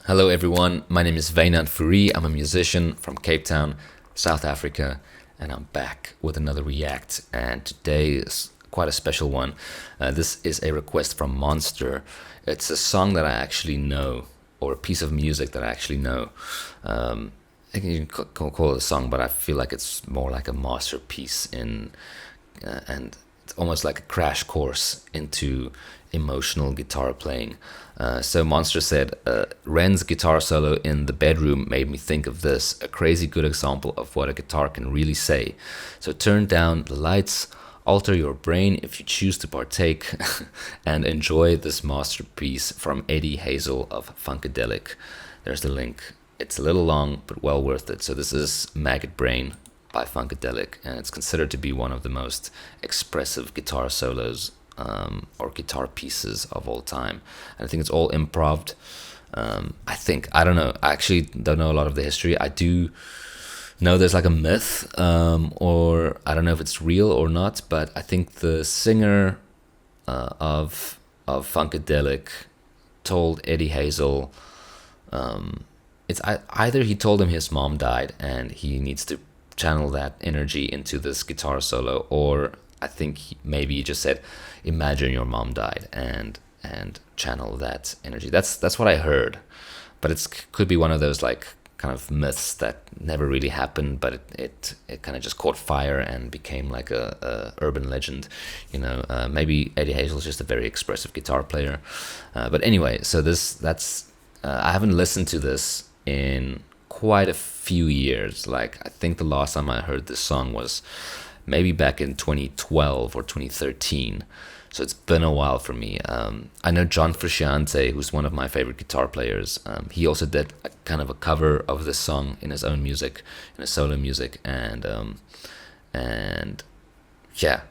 Hello everyone, my name is Vainant Furi. I'm a musician from Cape Town, South Africa, and I'm back with another React. And today is quite a special one. This is a request from Monster. It's a song that I actually know, or a piece of music that I actually know. I think you can call it a song, but I feel like it's more like a masterpiece and it's almost like a crash course into emotional guitar playing. So Monster said, Ren's guitar solo in the bedroom made me think of this, a crazy good example of what a guitar can really say. So turn down the lights, alter your brain if you choose to partake, and enjoy this masterpiece from Eddie Hazel of Funkadelic. There's the link. It's a little long, but well worth it. So this is Maggot Brain by Funkadelic, and it's considered to be one of the most expressive guitar solos or guitar pieces of all time. And I think it's all improv. I don't know. I actually don't know a lot of the history. I do know there's like a myth, or I don't know if it's real or not, but I think the singer of Funkadelic told Eddie Hazel, it's either he told him his mom died and he needs to channel that energy into this guitar solo, or I think maybe he just said, imagine your mom died and channel that energy. That's what I heard, but it could be one of those like kind of myths that never really happened, but it kind of just caught fire and became like a urban legend, you know. Maybe Eddie Hazel's just a very expressive guitar player, but anyway, so that's I haven't listened to this in quite a few years. Like, I think the last time I heard this song was maybe back in 2012 or 2013. So it's been a while for me. I know John Frusciante, who's one of my favorite guitar players. He also did a kind of a cover of this song in his own music, in his solo music, and yeah,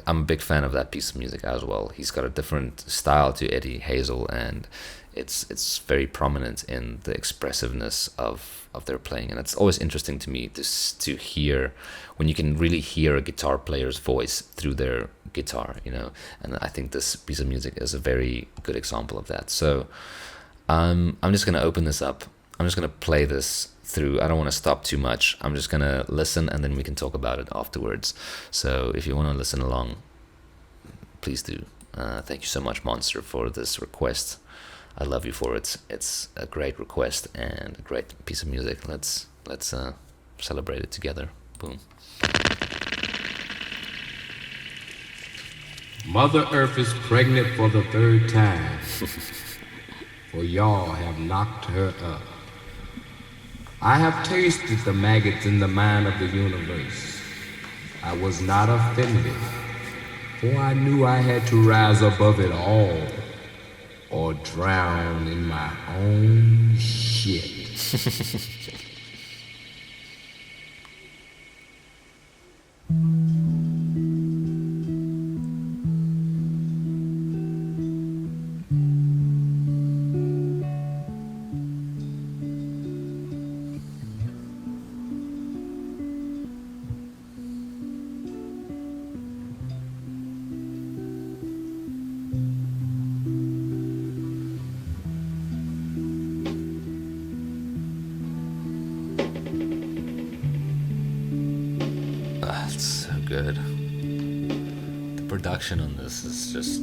I'm a big fan of that piece of music as well. He's got a different style to Eddie Hazel, and it's very prominent in the expressiveness of their playing. And it's always interesting to me to hear when you can really hear a guitar player's voice through their guitar, you know. And I think this piece of music is a very good example of that. So I'm just gonna open this up. I'm just gonna play this through. I don't want to stop too much. I'm just gonna listen, and then we can talk about it afterwards. So if you want to listen along, please do. Thank you so much, Monster, for this request. I love you for it. It's a great request and a great piece of music. Let's celebrate it together. Boom. Mother Earth is pregnant for the third time, for y'all have knocked her up. I have tasted the maggots in the mind of the universe. I was not offended, for I knew I had to rise above it all, or drown in my own shit. It's so good. The production on this is just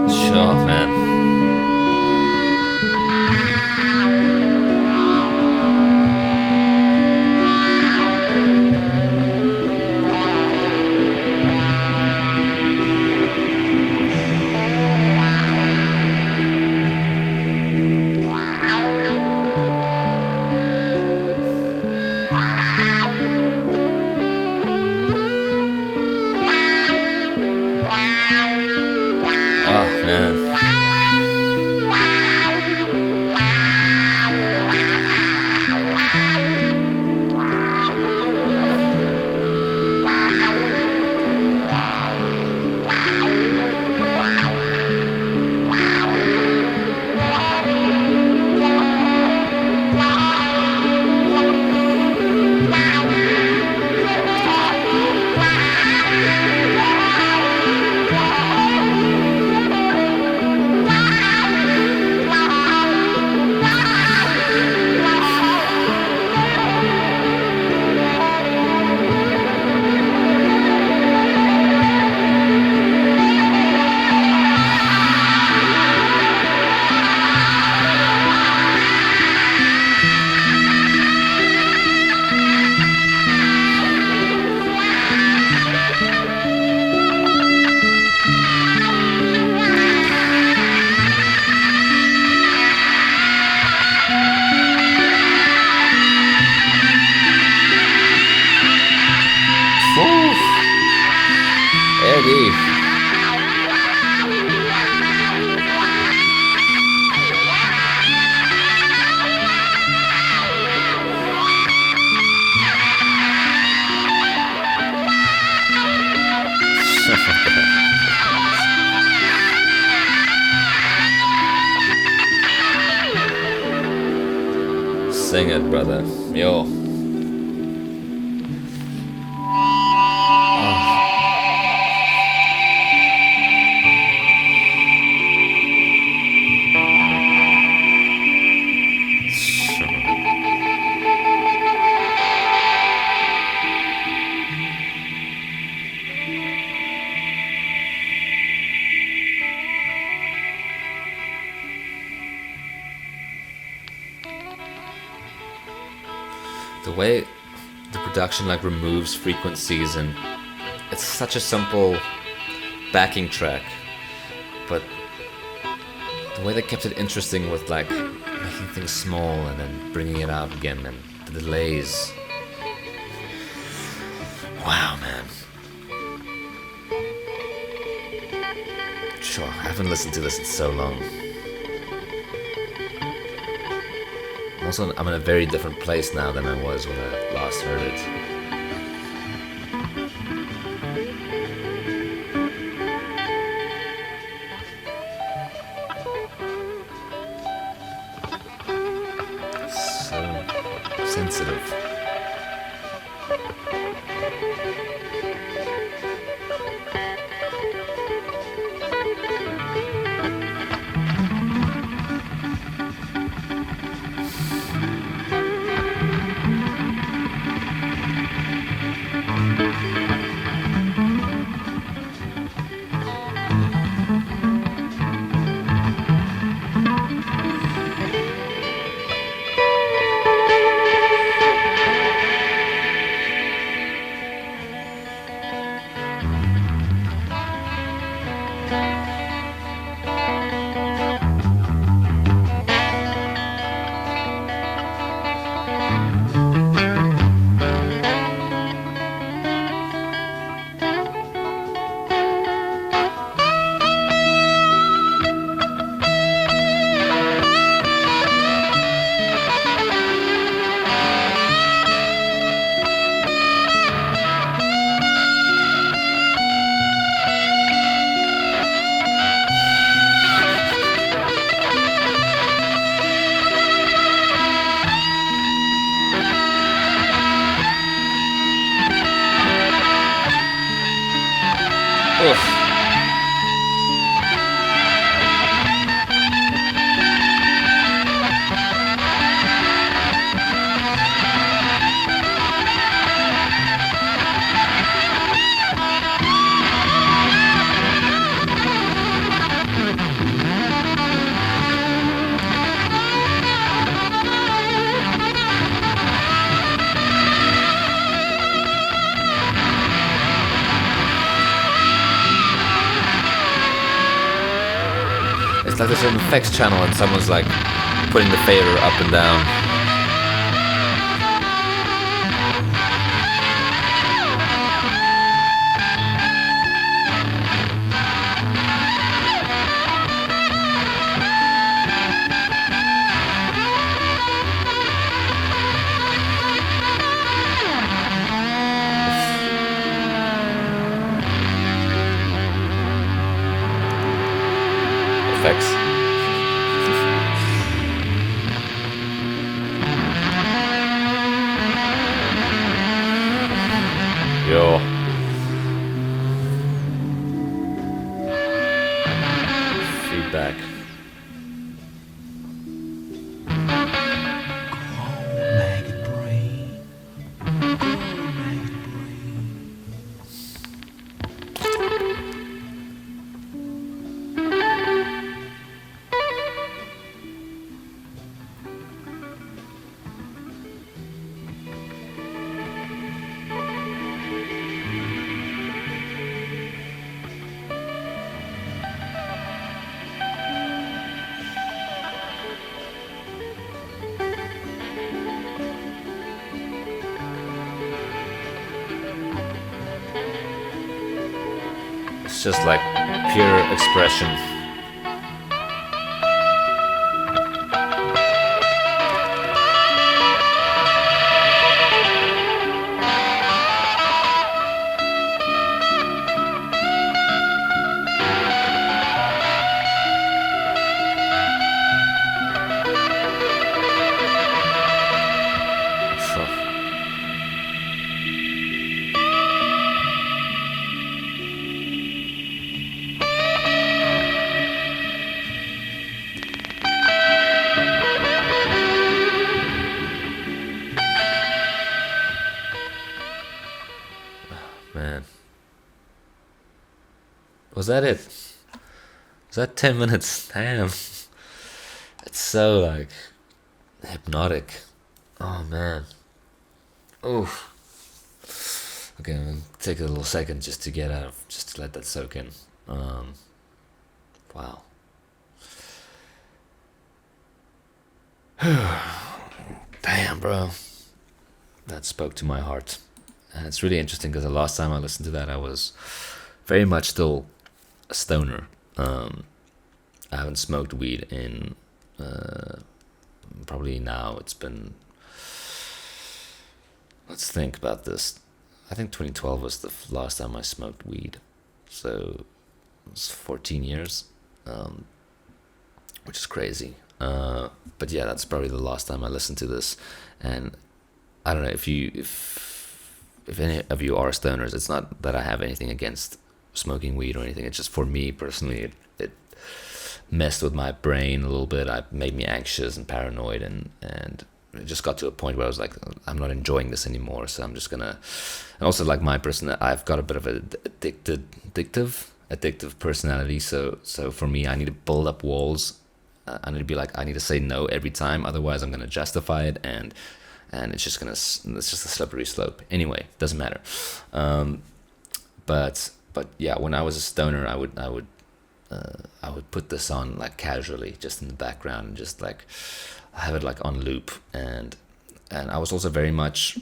Sure, man. Oh, man. Eddie. Sing it, brother. Yo. The way the production like removes frequencies, and it's such a simple backing track, but the way they kept it interesting with like making things small and then bringing it out again, and the delays. Wow, man. Sure, I haven't listened to this in so long. Also, I'm in a very different place now than I was when I last heard it. So sensitive. like there's an effects channel and someone's like putting the fader up and down. Effects. Yo. Feedback. It's just like pure expression. Man. Was that it? Was that 10 minutes? Damn. It's so like hypnotic. Oh man. Oof. Okay, I'm gonna take a little second just to get out of, just to let that soak in. Wow. Damn, bro. That spoke to my heart. And it's really interesting because the last time I listened to that, I was very much still a stoner. I haven't smoked weed in probably now it's been, let's think about this. I think 2012 was the last time I smoked weed. So it was 14 years, which is crazy. But yeah, that's probably the last time I listened to this. And I don't know if any of you are stoners, it's not that I have anything against smoking weed or anything. It's just for me personally, it messed with my brain a little bit. It made me anxious and paranoid, and it just got to a point where I was like, I'm not enjoying this anymore. So I'm just gonna. And also, like my person, I've got a bit of an addictive personality. So for me, I need to build up walls. I need to be like, I need to say no every time. Otherwise, I'm gonna justify it, and it's just a slippery slope. Anyway, doesn't matter. But yeah, when I was a stoner, I would put this on like casually, just in the background, and just like have it like on loop. And I was also very much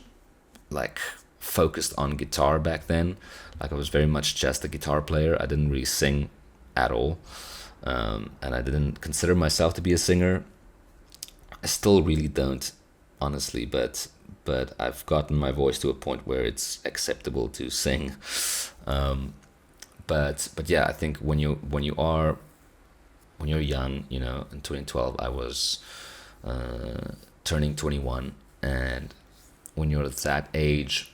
like focused on guitar back then. Like I was very much just a guitar player. I didn't really sing at all, and I didn't consider myself to be a singer. I still really don't, honestly, but I've gotten my voice to a point where it's acceptable to sing. But yeah, I think when you're young, you know, in 2012 I was turning 21, and when you're at that age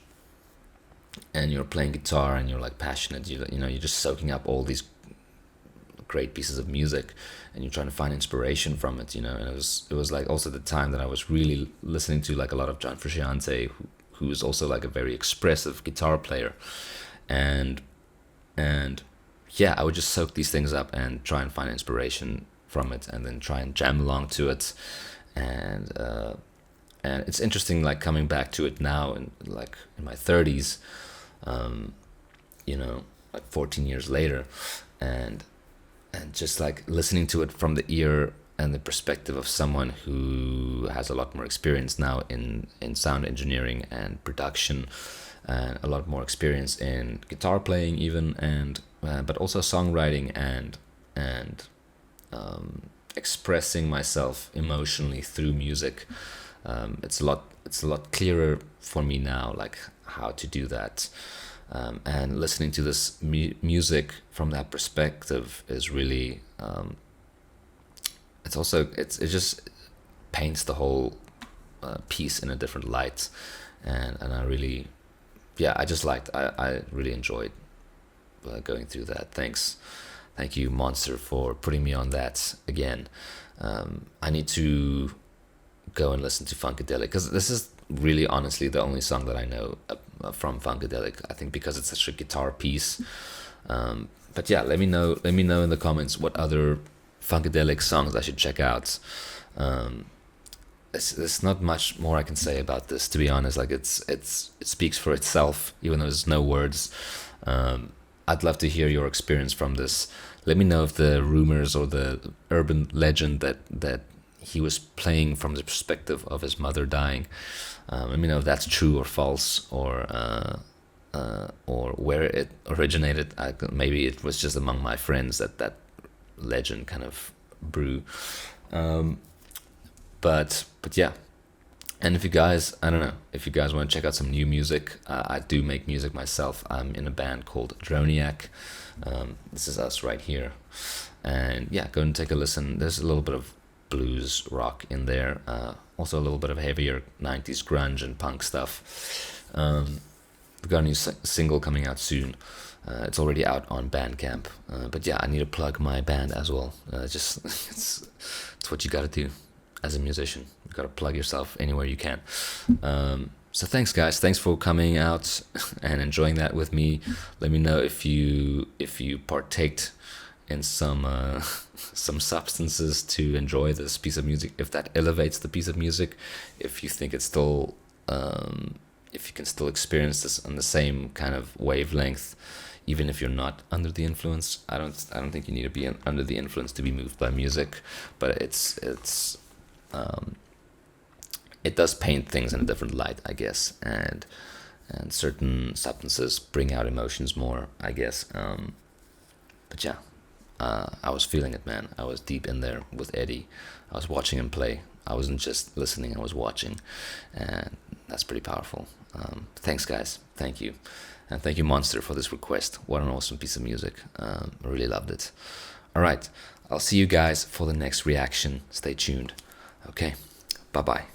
and you're playing guitar and you're like passionate, you know, you're just soaking up all these great pieces of music, and you're trying to find inspiration from it, you know. And it was like also the time that I was really listening to like a lot of John Frusciante, who's also like a very expressive guitar player, and yeah, I would just soak these things up and try and find inspiration from it, and then try and jam along to it. And it's interesting, like coming back to it now, and like in my 30s, you know, like 14 years later, and and just like listening to it from the ear and the perspective of someone who has a lot more experience now in sound engineering and production, and a lot more experience in guitar playing even, and but also songwriting and expressing myself emotionally through music. It's a lot clearer for me now, like how to do that. And listening to this music from that perspective is really it just paints the whole piece in a different light, and I really, yeah, I really enjoyed going through that. Thank you, Monster, for putting me on that again. I need to go and listen to Funkadelic, because this is really honestly the only song that I know from Funkadelic. I think because it's such a guitar piece. But yeah, let me know in the comments what other Funkadelic songs I should check out. There's not much more I can say about this, to be honest. Like it speaks for itself, even though there's no words. I'd love to hear your experience from this. Let me know if the rumors or the urban legend that he was playing from the perspective of his mother dying. Let me know if that's true or false, or where it originated. Maybe it was just among my friends that legend kind of brew. But yeah. And if you guys, I don't know, if you guys want to check out some new music, I do make music myself. I'm in a band called Droniac. This is us right here. And yeah, go and take a listen. There's a little bit of blues rock in there. Also a little bit of heavier 90s grunge and punk stuff. We've got a new single coming out soon. It's already out on Bandcamp. But yeah, I need to plug my band as well. It's what you gotta do as a musician. You gotta plug yourself anywhere you can. So thanks, guys. Thanks for coming out and enjoying that with me. Let me know if you partaked in some substances to enjoy this piece of music. If that elevates the piece of music, if you think it's still, if you can still experience this on the same kind of wavelength, even if you're not under the influence. I don't think you need to be under the influence to be moved by music, but it does paint things in a different light, I guess, and certain substances bring out emotions more, I guess. But yeah, I was feeling it, man. I was deep in there with Eddie. I was watching him play. I wasn't just listening, I was watching, and that's pretty powerful. Thanks, guys. Thank you. And thank you, Monster, for this request. What an awesome piece of music. I really loved it. All right, I'll see you guys for the next reaction. Stay tuned. Okay, bye-bye.